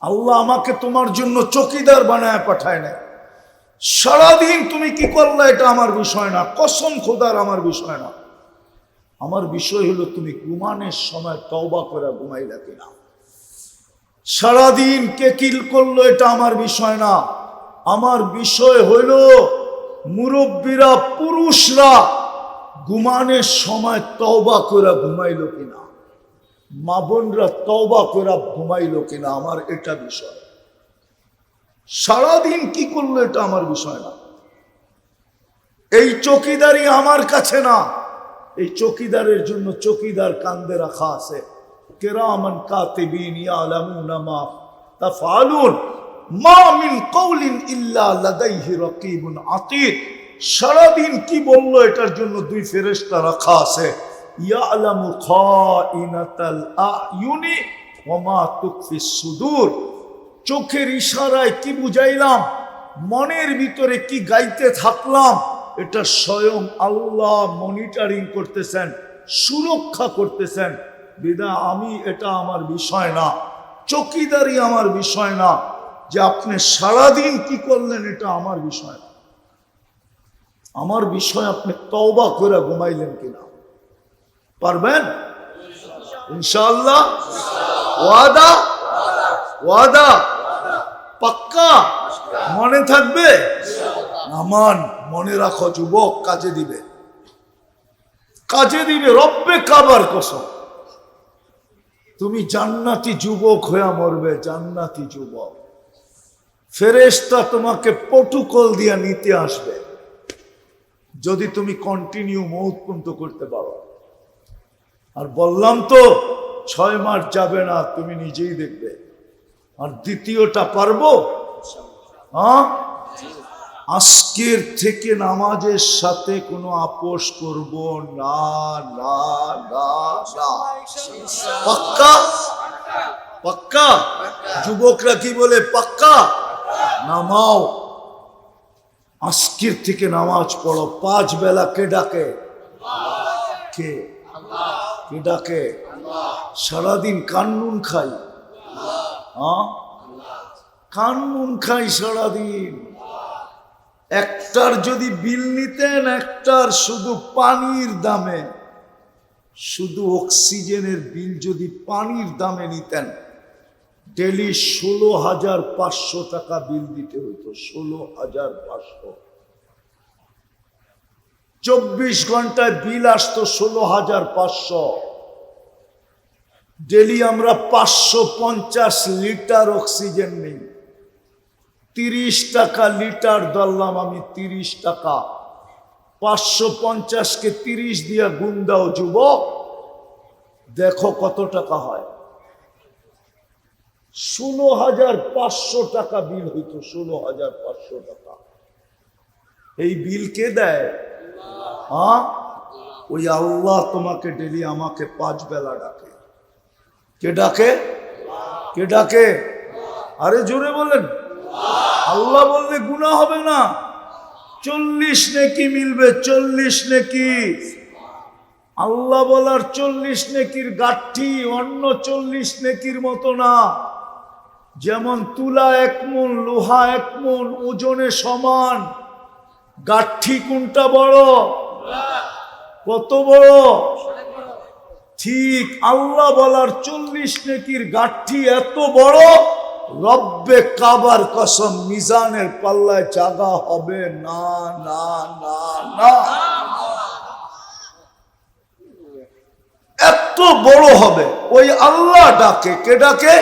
আল্লাহ আমাকে তোমার জন্য চৌকিদার বানায় পাঠায় না। সারাদিন তুমি কি করলা এটা আমার বিষয় না, কসম খোদার আমার বিষয় না। আমার বিষয় হলো তুমি ঘুমানোর সময় তওবা করে ঘুমাইলা কিনা। সারাদিন কে কিল করলো এটা আমার বিষয় না। আমার বিষয় হইল মুরব্বীরা, পুরুষরা ঘুমানোর সময় তওবা করে ঘুমাইলো কিনা, মা বোনরা তওবা করে ঘুমাইলো কিনা, আমার এটা বিষয়। সারাদিন কি করলো এটা আমার বিষয় না। এই চৌকিদারি আমার কাছে না, এই চৌকিদারের জন্য চৌকিদার কান্দে রাখা আছে। কিরামান কাতিবিন ইয়ালামুনা মা তাফআলুন। মা মিন কওলিন ইল্লা লাদাইহি রাকিবুন আতীদ। সারাদিন কি বললো এটার জন্য দুই ফেরেশতা রাখা আছে। ইয়ালামু খাইনাতাল আয়ুনি ওয়া মা তুখফিস সুদূর। চোখের ইশারায় কি বুঝাইলাম, মনের ভিতরে কি গাইতে থাকলাম, এটা স্বয়ং আল্লাহ মনিটরিং করতেছেন, সুরক্ষা করতেছেন। বিদা আমি এটা আমার বিষয় না, চৌকিদারি আমার বিষয় না, যে আপনি সারাদিন কি করলেন এটা আমার বিষয় না। আমার বিষয় আপনি তওবা করে ঘুমাইলেন কিনা। পারবেন ইনশাআল্লাহ? ওয়াদা? ওয়াদা পাক্কা? মনে থাকবে? আমান মনে রাখো যুবক, কাজে দিবে, কাজে দিবে। রব্বে কাবার কসম, তুমি জান্নাতি যুবক হয়ে মরবে, জান্নাতি যুবক। ফেরেশতা তোমাকে প্রটোকল দিয়া নিতে আসবে যদি তুমি কন্টিনিউ মৌত পর্যন্ত করতে পারো। আর বললাম তো 6 মাস যাবে না, তুমি নিজেই দেখবে। আর দ্বিতীয়টা পারবো, হ্যাঁ, আজকের থেকে নামাজের সাথে কোনো আপোষ করব না, না, না, না। পাক্কা? পাক্কা? যুবকরা কি বলে পাক্কা? নামাও, আজকের থেকে নামাজ পড়ো। 5 বেলা কে ডাকে? কে? কে ডাকে? সারাদিন কান্নুন খাই, হ্যাঁ, কান্নুন খাই সারাদিন। একটার যদি বিল নিতেন, একটার শুধু পানির দামে, শুধু অক্সিজেনের বিল যদি পানির দামে নিতেন, ডেলি 16,500 টাকা বিল দিতে হতো। 16,500। 24 ঘন্টায় বিল আসতো 16,500। ডেলি আমরা 550 লিটার অক্সিজেন নিই। 30 টাকা লিটার ধরলাম আমি, 30 টাকা। 550-কে 30 দিয়া গুণ দাও যুবক, দেখো কত টাকা হয়। 16,500 টাকা বিল হইতো, 16,500 টাকা। এই বিল কে দেয়? হ্যাঁ, ওই আল্লাহ তোমাকে ডেলি আমাকে 5 বেলা ডাকে। কে ডাকে? কে ডাকে? আরে জোরে বলেন। আল্লাহ বললে গুনাহ হবে না, 40 নেকি মিলবে, 40 নেকি। আল্লাহ বলার 40 নেকির গাঠি অন্য 40 নেকির মতো না। যেমন তুলা 1 মণ, লোহা 1 মণ, ওজনে সমান। গাঠি কোনটা বড়? কত বড়? ঠিক আল্লাহ বলার 40 নেকির গাঠি এত বড়, রব্বে কাবার কসম মিজানের পাল্লায় জাগা হবে না, না, না, না। এত বড় হবে। ওই আল্লাহ ডাকে। কে ডাকে?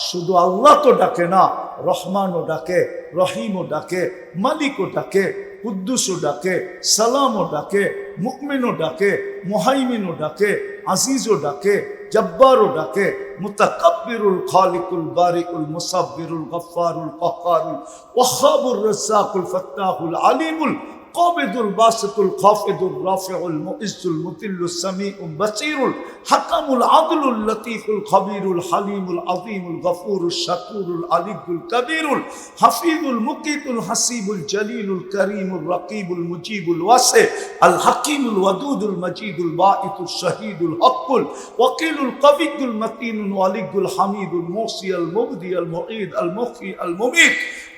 শুধু আল্লাহ তো ডাকে না, রহমানও ডাকে, রহিমও ডাকে, মালিকও ডাকে, কুদ্দুসও ডাকে, সালামও ডাকে, মুকমিনও ডাকে, মুহাইমিনও ডাকে, আজিজও ডাকে, জব্বারও ডাকে, মুতাকাব্বিরুল খালিকুল বারিকুল মুসাব্বিরুল গফফারুল কাহ্হারুল ওয়াহ্হাবুর রাজ্জাকুল ফাত্তাহুল আলিমুল قابض الباسط الخافض الرافع المعز المذل السميع البصير الحكم العدل اللطيف الخبير الحليم العظيم الغفور الشكور العلي الكبير الحفيظ المقيت الحسيب الجليل الكريم الرقيب المجيب الواسع الحكيم الودود المجيد الباعث الشهيد الحق الوكيل القوي المتين الولي الحميد الموصي المبدي المعيد المحيي المميت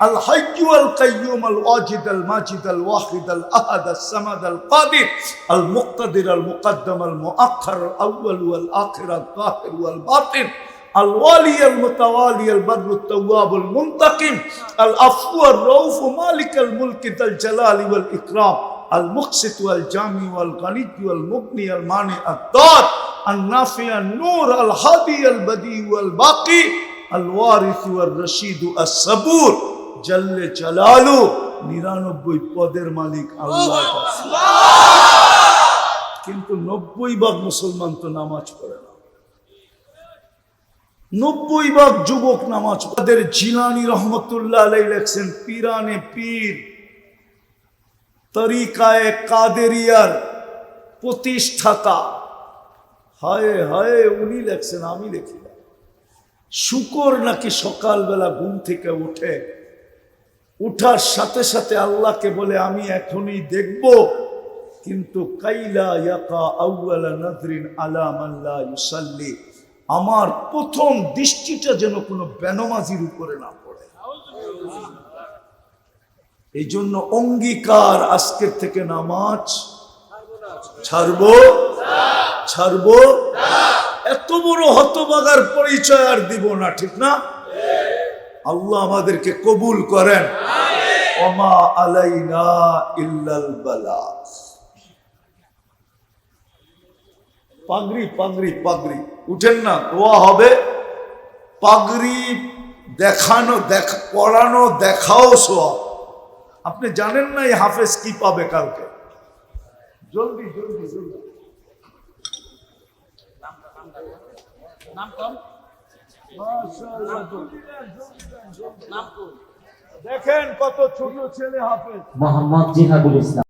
الحي القيوم الواجد الماجد الواحد الأحد الصمد القادر المقتدر المقدم المؤخر الأول والآخر الظاهر والباطن الوالي المتوالي البر التواب المنتقم العفو الرؤوف مالك الملك ذا الجلال والإكرام المقسط والجامع والغني والمغني المانع الضار النافع النور الهادي البديع والباقي الوارث والرشيد الصبور জল্লে জালালু 99 পদের মালিক আল্লাহ। কিন্তু 90 ভাগ মুসলমান তো নামাজ পড়ে না। 90 ভাগ যুবক নামাজ। তাদের জিলানী রহমতুল্লাহ আলাইহি লেখছেন, পীরানে পীর তরিকায়ে কাদেরিয়ার প্রতিষ্ঠাতা। হায় হায়, উনি লেখছেন, আমি লিখি না। শুকর নাকি সকালবেলা ঘুম থেকে উঠার সাথে সাথে আল্লাহকে বলে আমি এখনই দেখব, কিন্তু কাইলা ইয়াকা আউয়ালা নাযরিন আলা মান লা ইউসাল্লি, আমার প্রথম দৃষ্টিটা যেন কোনো বেনমাজির উপরে না পড়ে। এই জন্য অঙ্গীকার, আজকের থেকে নামাজ ছাড়বো। এত বড় হতভাগার পরিচয় আর দিব না, ঠিক না? আল্লাহ আমাদেরকে কবুল করেন। ওমা আলাইনা ইল্লাল বালাগ। পাগড়ি উঠেন না, দোয়া হবে। পাগড়ি পড়ানো, দেখাও সওয়াব। আপনি জানেন না এই হাফেজ কি পাবে কালকে। জলদি দেখেন কত ছোট ছেলে হাফেজ। মোহাম্মদ জিহাদুল ইসলাম।